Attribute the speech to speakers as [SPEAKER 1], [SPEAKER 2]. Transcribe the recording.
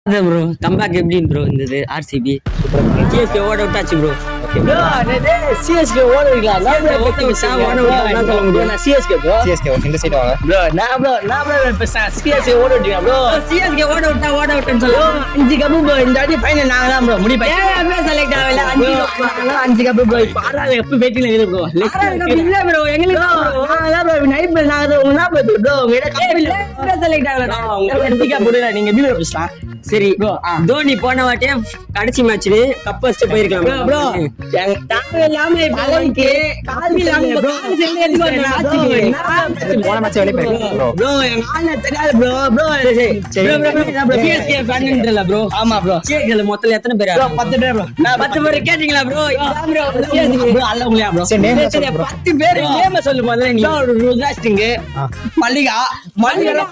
[SPEAKER 1] Bro comeback எப்படி bro இருந்தது RCB CSK ஓட விட்டாச்சு ப்ரோ
[SPEAKER 2] சிஎஸ்கே ஓடுவீங்களா? சிஎஸ்கே ப்ரோ
[SPEAKER 3] சிஎஸ்கே இந்த சைடு வாங்க
[SPEAKER 2] ப்ரோ நான் பேசுறேன். சிஎஸ்கே ஓட விட்டீங்க ப்ரோ.
[SPEAKER 1] சிஎஸ்கே ஓட விட்டேன்னு
[SPEAKER 2] ப்ரோ 5 கப் ப்ரோ. இந்த வாட்டி ஃபைனல் நாங்க தான் ப்ரோ முடிவு
[SPEAKER 1] செலக்ட் ஆகல
[SPEAKER 2] 5 கப் ப்ரோ. இப்ப 6வது கப் வெயிட்டிங்ல இருக்கு ப்ரோ.
[SPEAKER 1] இல்ல ப்ரோ எங்களுக்கு
[SPEAKER 2] நாங்க தான் ப்ரோ நைட் மேட்ச் நாங்க தான் உங்க தான் ப்ரோ. உங்க கப் இல்ல
[SPEAKER 1] செலக்ட் ஆகல
[SPEAKER 2] உங்க 5 கப் போடுங்க. நீங்க வீடியோ பேசலாம்.
[SPEAKER 1] சரி ப்ரோ தோனி போன வாட்டியே கடைசி மேட்ச்ல கப் ஃபர்ஸ்ட் போயிருக்கலாம்
[SPEAKER 2] ப்ரோ
[SPEAKER 1] தாங்க எல்லாமே பாலனுக்கு கால் இல்லாம ப்ரோ
[SPEAKER 3] போன மேட்ச் வெளிய போயிருக்கு ப்ரோ
[SPEAKER 2] ப்ரோ எங்க ஆள தெரியாது ப்ரோ. ப்ரோ ப்ரோ
[SPEAKER 1] சிஎஸ்கே ஃபேன்ன்றல ப்ரோ
[SPEAKER 2] ஆமா ப்ரோ.
[SPEAKER 1] சிஎஸ்கே மொத்தம் எத்தனை பேர்
[SPEAKER 2] ப்ரோ 10 பேர் ப்ரோ.
[SPEAKER 1] நான் 10 பேர் கேட்டிங்களா ப்ரோ இதான் ப்ரோ சிஎஸ்கே
[SPEAKER 2] ப்ரோ அல்ல உங்களா ப்ரோ.
[SPEAKER 3] சரி நேம்
[SPEAKER 1] சரி 10 பேர் நேம் சொல்லு முதல்ல நீ
[SPEAKER 2] ருத்ராஜ் சிங் மல்லிகா
[SPEAKER 1] மல்லிகா